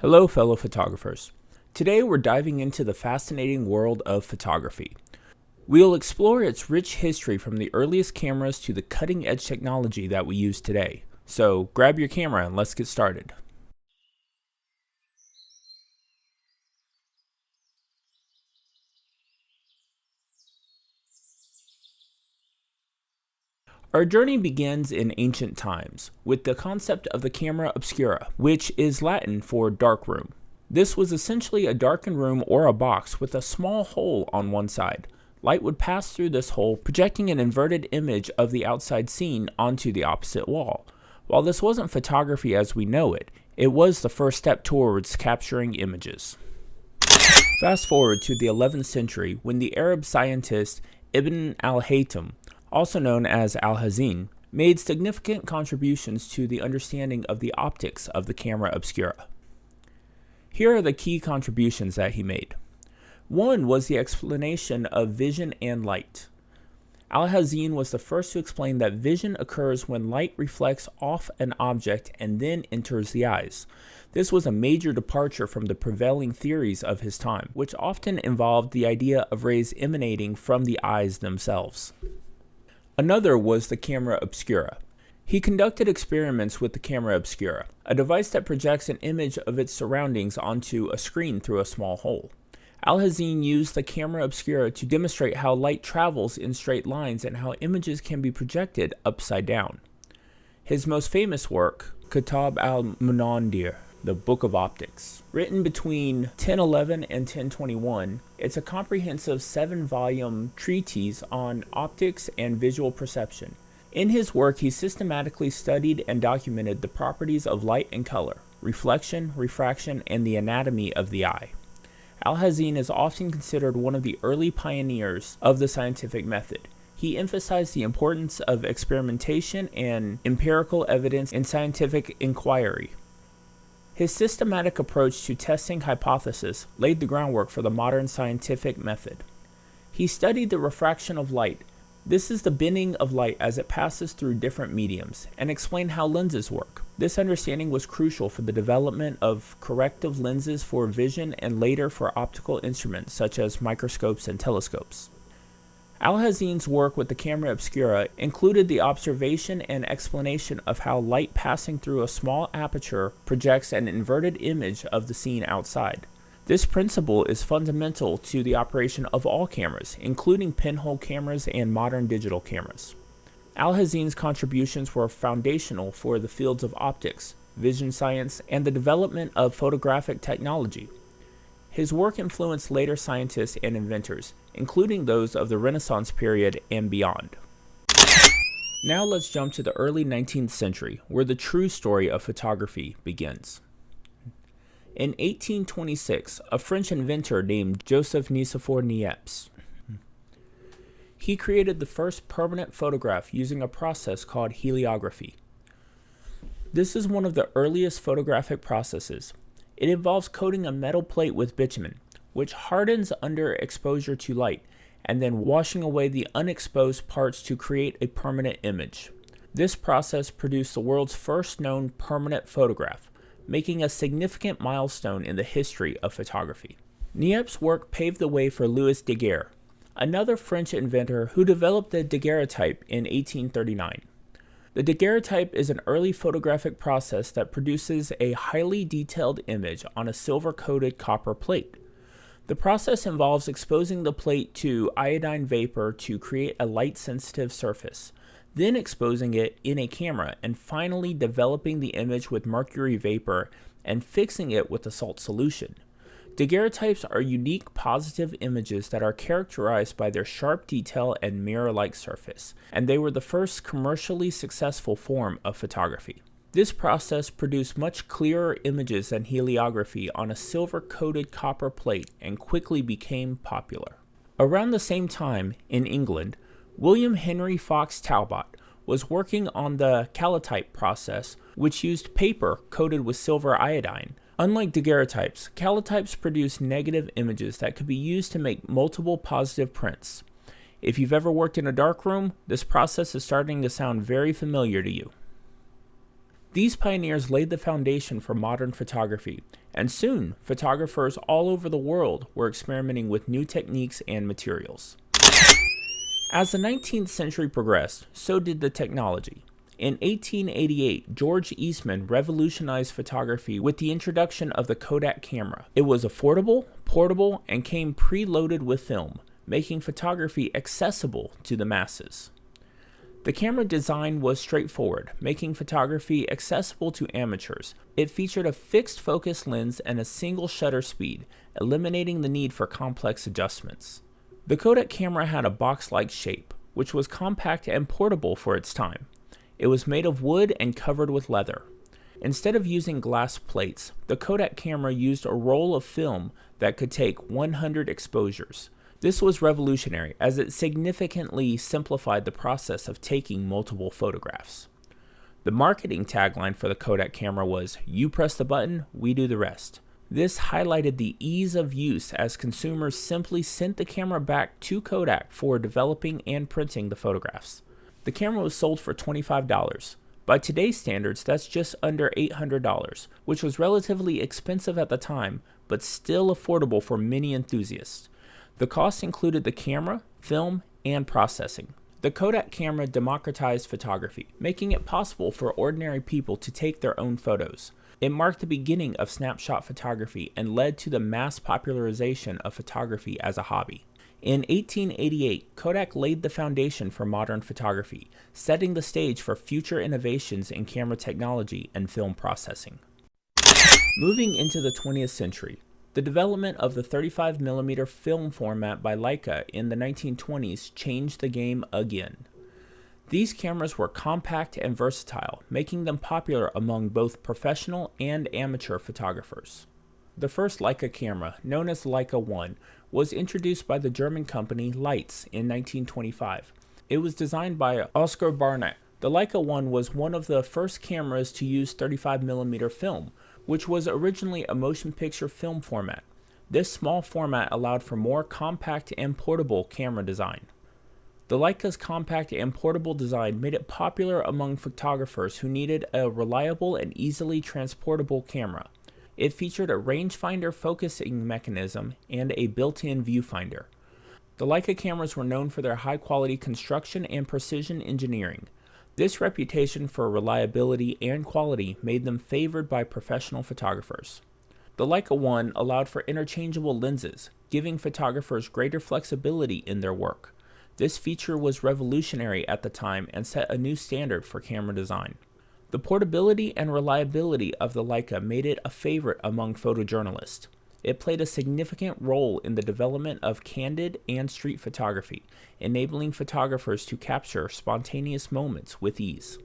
Hello, fellow photographers. Today we're diving into the fascinating world of photography. We'll explore its rich history from the earliest cameras to the cutting edge technology that we use today. So grab your camera and let's get started. Our journey begins in ancient times with the concept of the camera obscura, which is Latin for dark room. This was essentially a darkened room or a box with a small hole on one side. Light would pass through this hole, projecting an inverted image of the outside scene onto the opposite wall. While this wasn't photography as we know it, it was the first step towards capturing images. Fast forward to the 11th century when the Arab scientist Ibn al-Haytham, also known as Alhazen, made significant contributions to the understanding of the optics of the camera obscura. Here are the key contributions that he made. One was the explanation of vision and light. Alhazen was the first to explain that vision occurs when light reflects off an object and then enters the eyes. This was a major departure from the prevailing theories of his time, which often involved the idea of rays emanating from the eyes themselves. Another was the camera obscura. He conducted experiments with the camera obscura, a device that projects an image of its surroundings onto a screen through a small hole. Alhazen used the camera obscura to demonstrate how light travels in straight lines and how images can be projected upside down. His most famous work, Kitab al-Munandir, the Book of Optics. Written between 1011 and 1021, it's a comprehensive 7-volume treatise on optics and visual perception. In his work, he systematically studied and documented the properties of light and color, reflection, refraction, and the anatomy of the eye. Alhazen is often considered one of the early pioneers of the scientific method. He emphasized the importance of experimentation and empirical evidence in scientific inquiry. His systematic approach to testing hypotheses laid the groundwork for the modern scientific method. He studied the refraction of light. This is the bending of light as it passes through different mediums, and explained how lenses work. This understanding was crucial for the development of corrective lenses for vision and later for optical instruments such as microscopes and telescopes. Alhazen's work with the camera obscura included the observation and explanation of how light passing through a small aperture projects an inverted image of the scene outside. This principle is fundamental to the operation of all cameras, including pinhole cameras and modern digital cameras. Alhazen's contributions were foundational for the fields of optics, vision science, and the development of photographic technology. His work influenced later scientists and inventors, including those of the Renaissance period and beyond. Now let's jump to the early 19th century, where the true story of photography begins. In 1826, a French inventor named Joseph Nicephore Niepce. He created the first permanent photograph using a process called heliography. This is one of the earliest photographic processes. It involves coating a metal plate with bitumen, which hardens under exposure to light, and then washing away the unexposed parts to create a permanent image. This process produced the world's first known permanent photograph, making a significant milestone in the history of photography. Niepce's work paved the way for Louis Daguerre, another French inventor who developed the daguerreotype in 1839. The daguerreotype is an early photographic process that produces a highly detailed image on a silver-coated copper plate. The process involves exposing the plate to iodine vapor to create a light-sensitive surface, then exposing it in a camera, and finally developing the image with mercury vapor and fixing it with a salt solution. Daguerreotypes are unique positive images that are characterized by their sharp detail and mirror-like surface, and they were the first commercially successful form of photography. This process produced much clearer images than heliography on a silver-coated copper plate and quickly became popular. Around the same time, in England, William Henry Fox Talbot was working on the calotype process, which used paper coated with silver iodine. Unlike daguerreotypes, calotypes produce negative images that could be used to make multiple positive prints. If you've ever worked in a darkroom, this process is starting to sound very familiar to you. These pioneers laid the foundation for modern photography, and soon photographers all over the world were experimenting with new techniques and materials. As the 19th century progressed, so did the technology. In 1888, George Eastman revolutionized photography with the introduction of the Kodak camera. It was affordable, portable, and came preloaded with film, making photography accessible to the masses. The camera design was straightforward, making photography accessible to amateurs. It featured a fixed focus lens and a single shutter speed, eliminating the need for complex adjustments. The Kodak camera had a box-like shape, which was compact and portable for its time. It was made of wood and covered with leather. Instead of using glass plates, the Kodak camera used a roll of film that could take 100 exposures. This was revolutionary as it significantly simplified the process of taking multiple photographs. The marketing tagline for the Kodak camera was, "You press the button, we do the rest." This highlighted the ease of use as consumers simply sent the camera back to Kodak for developing and printing the photographs. The camera was sold for $25. By today's standards, that's just under $800, which was relatively expensive at the time, but still affordable for many enthusiasts. The cost included the camera, film, and processing. The Kodak camera democratized photography, making it possible for ordinary people to take their own photos. It marked the beginning of snapshot photography and led to the mass popularization of photography as a hobby. In 1888, Kodak laid the foundation for modern photography, setting the stage for future innovations in camera technology and film processing. Moving into the 20th century, the development of the 35mm film format by Leica in the 1920s changed the game again. These cameras were compact and versatile, making them popular among both professional and amateur photographers. The first Leica camera, known as Leica 1, was introduced by the German company Leitz in 1925. It was designed by Oskar Barnack. The Leica 1 was one of the first cameras to use 35mm film, which was originally a motion picture film format. This small format allowed for more compact and portable camera design. The Leica's compact and portable design made it popular among photographers who needed a reliable and easily transportable camera. It featured a rangefinder focusing mechanism and a built-in viewfinder. The Leica cameras were known for their high-quality construction and precision engineering. This reputation for reliability and quality made them favored by professional photographers. The Leica 1 allowed for interchangeable lenses, giving photographers greater flexibility in their work. This feature was revolutionary at the time and set a new standard for camera design. The portability and reliability of the Leica made it a favorite among photojournalists. It played a significant role in the development of candid and street photography, enabling photographers to capture spontaneous moments with ease.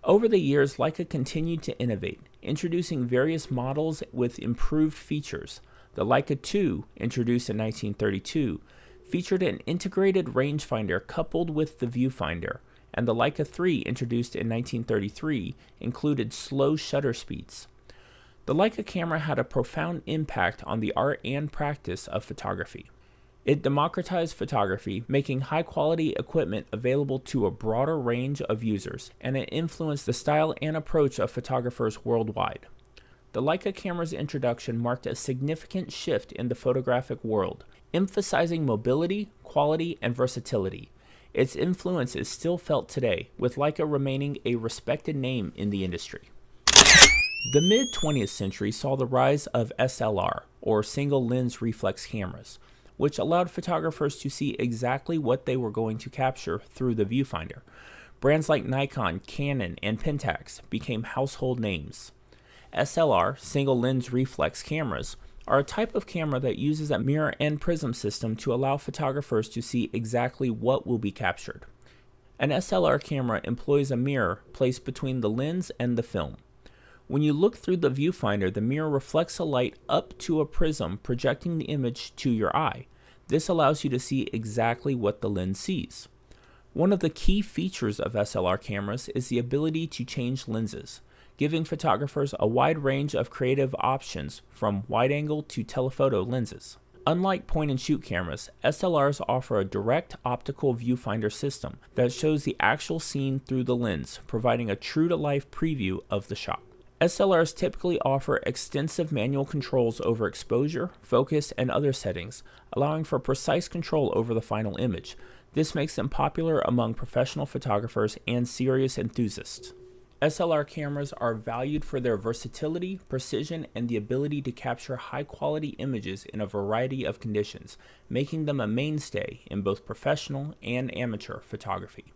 Over the years, Leica continued to innovate, introducing various models with improved features. The Leica II, introduced in 1932, featured an integrated rangefinder coupled with the viewfinder, and the Leica III, introduced in 1933, included slow shutter speeds. The Leica camera had a profound impact on the art and practice of photography. It democratized photography, making high-quality equipment available to a broader range of users, and it influenced the style and approach of photographers worldwide. The Leica camera's introduction marked a significant shift in the photographic world, emphasizing mobility, quality, and versatility. Its influence is still felt today, with Leica remaining a respected name in the industry. The mid-20th century saw the rise of SLR, or single-lens reflex cameras, which allowed photographers to see exactly what they were going to capture through the viewfinder. Brands like Nikon, Canon, and Pentax became household names. SLR, single-lens reflex cameras, are a type of camera that uses a mirror and prism system to allow photographers to see exactly what will be captured. An SLR camera employs a mirror placed between the lens and the film. When you look through the viewfinder, the mirror reflects a light up to a prism, projecting the image to your eye. This allows you to see exactly what the lens sees. One of the key features of SLR cameras is the ability to change lenses, giving photographers a wide range of creative options from wide-angle to telephoto lenses. Unlike point-and-shoot cameras, SLRs offer a direct optical viewfinder system that shows the actual scene through the lens, providing a true-to-life preview of the shot. SLRs typically offer extensive manual controls over exposure, focus, and other settings, allowing for precise control over the final image. This makes them popular among professional photographers and serious enthusiasts. SLR cameras are valued for their versatility, precision, and the ability to capture high-quality images in a variety of conditions, making them a mainstay in both professional and amateur photography.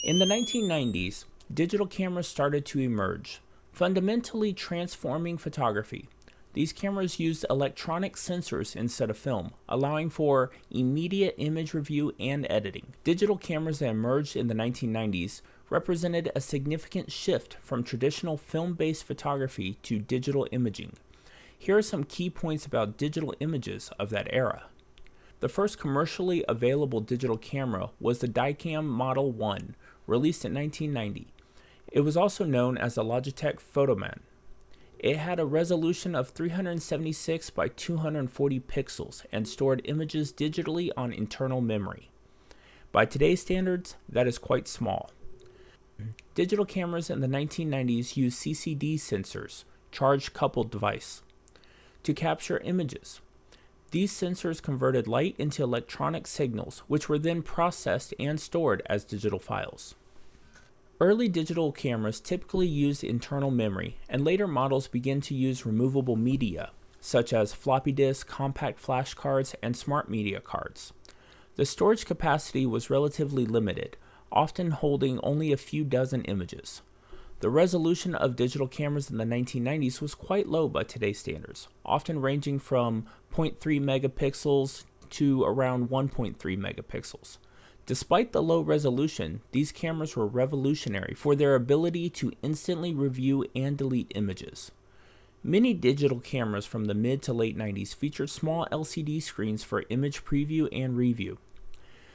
In the 1990s, digital cameras started to emerge, fundamentally transforming photography. These cameras used electronic sensors instead of film, allowing for immediate image review and editing. Digital cameras that emerged in the 1990s represented a significant shift from traditional film-based photography to digital imaging. Here are some key points about digital images of that era. The first commercially available digital camera was the Dicam Model 1, released in 1990. It was also known as the Logitech Photoman. It had a resolution of 376 by 240 pixels and stored images digitally on internal memory. By today's standards, that is quite small. Digital cameras in the 1990s used CCD sensors, charge-coupled device, to capture images. These sensors converted light into electronic signals, which were then processed and stored as digital files. Early digital cameras typically used internal memory, and later models began to use removable media, such as floppy disks, compact flash cards, and smart media cards. The storage capacity was relatively limited, often holding only a few dozen images. The resolution of digital cameras in the 1990s was quite low by today's standards, often ranging from 0.3 megapixels to around 1.3 megapixels. Despite the low resolution, these cameras were revolutionary for their ability to instantly review and delete images. Many digital cameras from the mid to late 90s featured small LCD screens for image preview and review.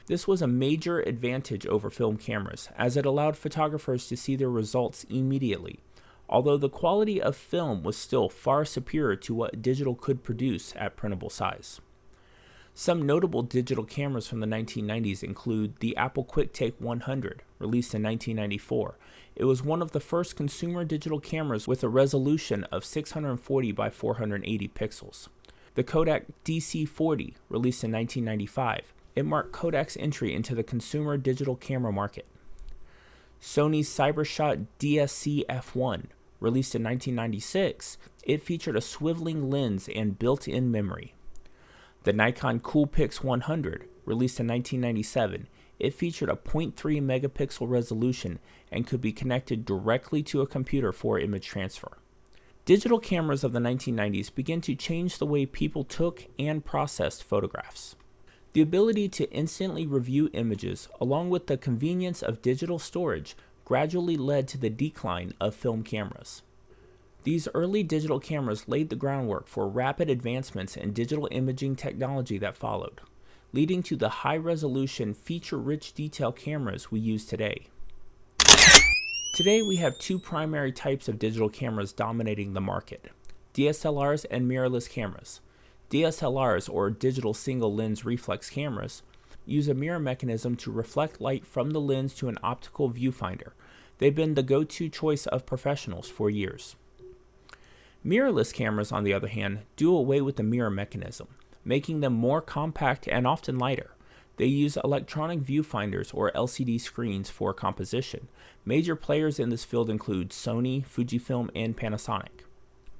This was a major advantage over film cameras, as it allowed photographers to see their results immediately, although the quality of film was still far superior to what digital could produce at printable size. Some notable digital cameras from the 1990s include the Apple QuickTake 100, released in 1994. It was one of the first consumer digital cameras with a resolution of 640 by 480 pixels. The Kodak DC-40, released in 1995. It marked Kodak's entry into the consumer digital camera market. Sony's CyberShot DSC F1, released in 1996, it featured a swiveling lens and built-in memory. The Nikon Coolpix 100, released in 1997, it featured a 0.3 megapixel resolution and could be connected directly to a computer for image transfer. Digital cameras of the 1990s began to change the way people took and processed photographs. The ability to instantly review images, along with the convenience of digital storage, gradually led to the decline of film cameras. These early digital cameras laid the groundwork for rapid advancements in digital imaging technology that followed, leading to the high-resolution, feature-rich detail cameras we use today. Today we have two primary types of digital cameras dominating the market: DSLRs and mirrorless cameras. DSLRs, or digital single lens reflex cameras, use a mirror mechanism to reflect light from the lens to an optical viewfinder. They've been the go-to choice of professionals for years. Mirrorless cameras, on the other hand, do away with the mirror mechanism, making them more compact and often lighter. They use electronic viewfinders or LCD screens for composition. Major players in this field include Sony, Fujifilm, and Panasonic.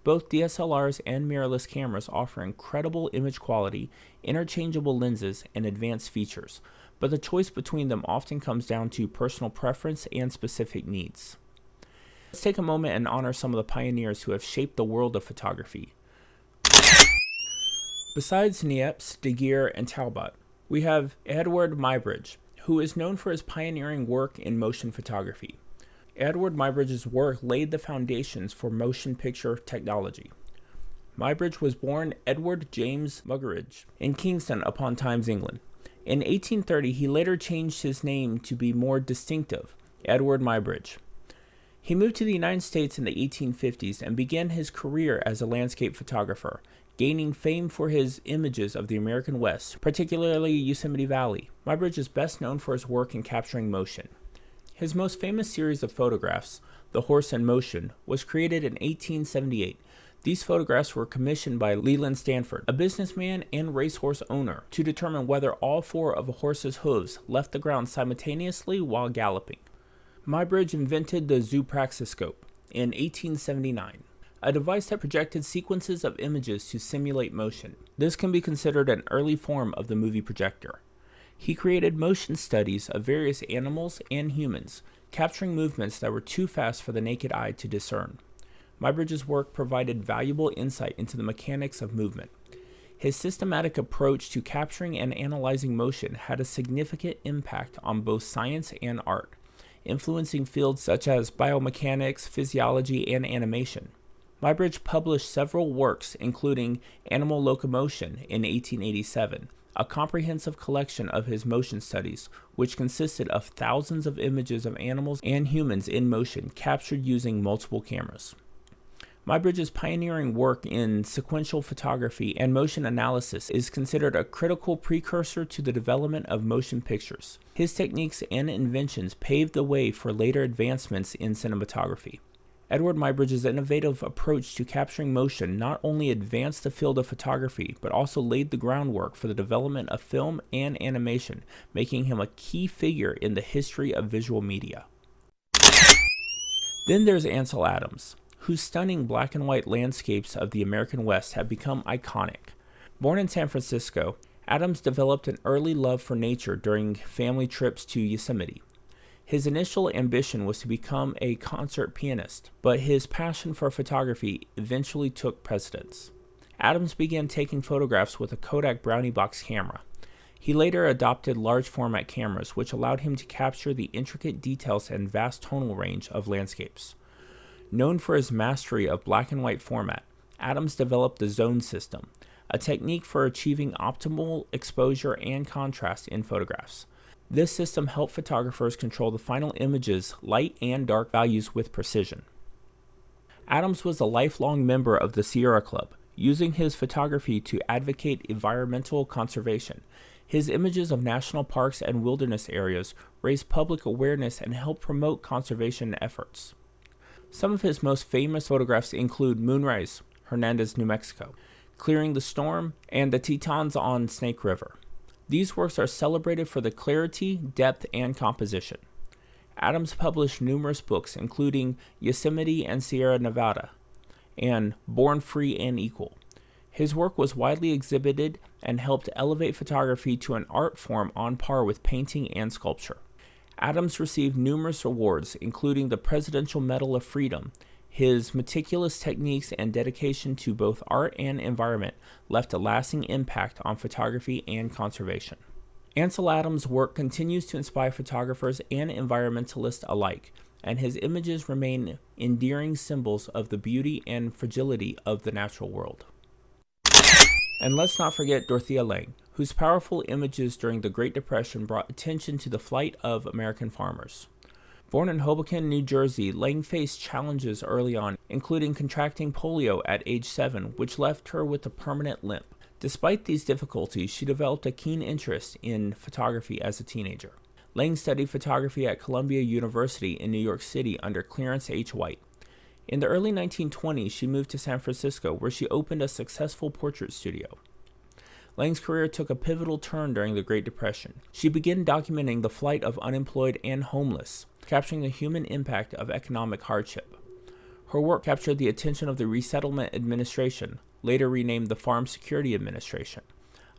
Both DSLRs and mirrorless cameras offer incredible image quality, interchangeable lenses, and advanced features, but the choice between them often comes down to personal preference and specific needs. Let's take a moment and honor some of the pioneers who have shaped the world of photography. Besides Niepce, Daguerre, and Talbot, we have Edward Muybridge, who is known for his pioneering work in motion photography. Edward Muybridge's work laid the foundations for motion picture technology. Muybridge was born Edward James Muggeridge in Kingston upon Thames, England. In 1830, he later changed his name to be more distinctive, Edward Muybridge. He moved to the United States in the 1850s and began his career as a landscape photographer, gaining fame for his images of the American West, particularly Yosemite Valley. Muybridge is best known for his work in capturing motion. His most famous series of photographs, The Horse in Motion, was created in 1878. These photographs were commissioned by Leland Stanford, a businessman and racehorse owner, to determine whether all four of a horse's hooves left the ground simultaneously while galloping. Muybridge invented the zoopraxiscope in 1879, a device that projected sequences of images to simulate motion. This can be considered an early form of the movie projector. He created motion studies of various animals and humans, capturing movements that were too fast for the naked eye to discern. Muybridge's work provided valuable insight into the mechanics of movement. His systematic approach to capturing and analyzing motion had a significant impact on both science and art, influencing fields such as biomechanics, physiology, and animation. Muybridge published several works, including Animal Locomotion in 1887, a comprehensive collection of his motion studies, which consisted of thousands of images of animals and humans in motion captured using multiple cameras. Muybridge's pioneering work in sequential photography and motion analysis is considered a critical precursor to the development of motion pictures. His techniques and inventions paved the way for later advancements in cinematography. Edward Muybridge's innovative approach to capturing motion not only advanced the field of photography, but also laid the groundwork for the development of film and animation, making him a key figure in the history of visual media. Then there's Ansel Adams, whose stunning black and white landscapes of the American West have become iconic. Born in San Francisco, Adams developed an early love for nature during family trips to Yosemite. His initial ambition was to become a concert pianist, but his passion for photography eventually took precedence. Adams began taking photographs with a Kodak Brownie box camera. He later adopted large format cameras, which allowed him to capture the intricate details and vast tonal range of landscapes. Known for his mastery of black and white format, Adams developed the zone system, a technique for achieving optimal exposure and contrast in photographs. This system helped photographers control the final image's light and dark values with precision. Adams was a lifelong member of the Sierra Club, using his photography to advocate environmental conservation. His images of national parks and wilderness areas raised public awareness and helped promote conservation efforts. Some of his most famous photographs include Moonrise, Hernandez, New Mexico, Clearing the Storm, and the Tetons on Snake River. These works are celebrated for the clarity, depth, and composition. Adams published numerous books, including Yosemite and Sierra Nevada, and Born Free and Equal. His work was widely exhibited and helped elevate photography to an art form on par with painting and sculpture. Adams received numerous awards, including the Presidential Medal of Freedom. His meticulous techniques and dedication to both art and environment left a lasting impact on photography and conservation. Ansel Adams' work continues to inspire photographers and environmentalists alike, and his images remain endearing symbols of the beauty and fragility of the natural world. And let's not forget Dorothea Lange, whose powerful images during the Great Depression brought attention to the plight of American farmers. Born in Hoboken, New Jersey, Lange faced challenges early on, including contracting polio at age 7, which left her with a permanent limp. Despite these difficulties, she developed a keen interest in photography as a teenager. Lange studied photography at Columbia University in New York City under Clarence H. White. In the early 1920s, she moved to San Francisco, where she opened a successful portrait studio. Lange's career took a pivotal turn during the Great Depression. She began documenting the plight of unemployed and homeless, capturing the human impact of economic hardship. Her work captured the attention of the Resettlement Administration, later renamed the Farm Security Administration,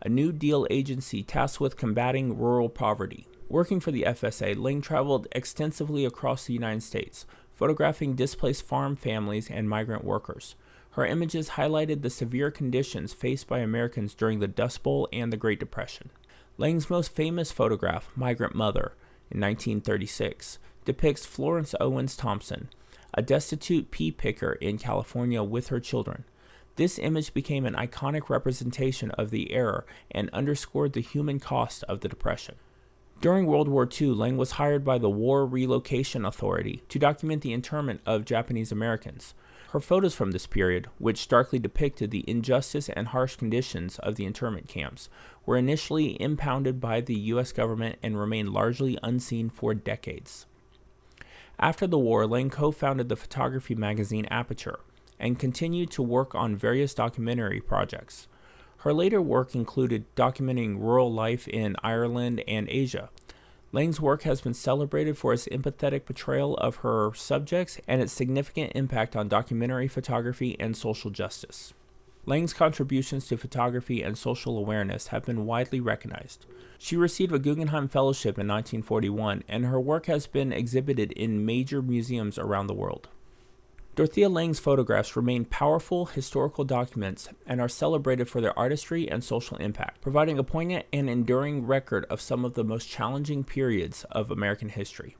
a New Deal agency tasked with combating rural poverty. Working for the FSA, Lange traveled extensively across the United States, photographing displaced farm families and migrant workers. Her images highlighted the severe conditions faced by Americans during the Dust Bowl and the Great Depression. Lange's most famous photograph, Migrant Mother, in 1936, depicts Florence Owens Thompson, a destitute pea picker in California with her children. This image became an iconic representation of the era and underscored the human cost of the Depression. During World War II, Lange was hired by the War Relocation Authority to document the internment of Japanese Americans. Her photos from this period, which starkly depicted the injustice and harsh conditions of the internment camps, were initially impounded by the U.S. government and remained largely unseen for decades. After the war, Lang co-founded the photography magazine Aperture and continued to work on various documentary projects. Her later work included documenting rural life in Ireland and Asia. Lang's work has been celebrated for its empathetic portrayal of her subjects and its significant impact on documentary photography and social justice. Lang's contributions to photography and social awareness have been widely recognized. She received a Guggenheim Fellowship in 1941, and her work has been exhibited in major museums around the world. Dorothea Lang's photographs remain powerful historical documents and are celebrated for their artistry and social impact, providing a poignant and enduring record of some of the most challenging periods of American history.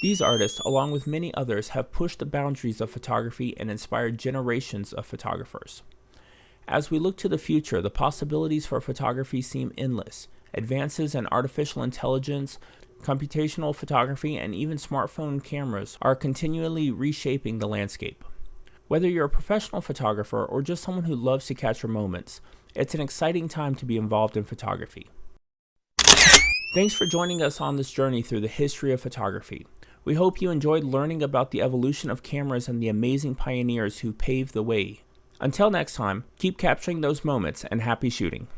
These artists, along with many others, have pushed the boundaries of photography and inspired generations of photographers. As we look to the future, the possibilities for photography seem endless. Advances in artificial intelligence, computational photography, and even smartphone cameras are continually reshaping the landscape. Whether you're a professional photographer or just someone who loves to capture moments, it's an exciting time to be involved in photography. Thanks for joining us on this journey through the history of photography. We hope you enjoyed learning about the evolution of cameras and the amazing pioneers who paved the way. Until next time, keep capturing those moments and happy shooting.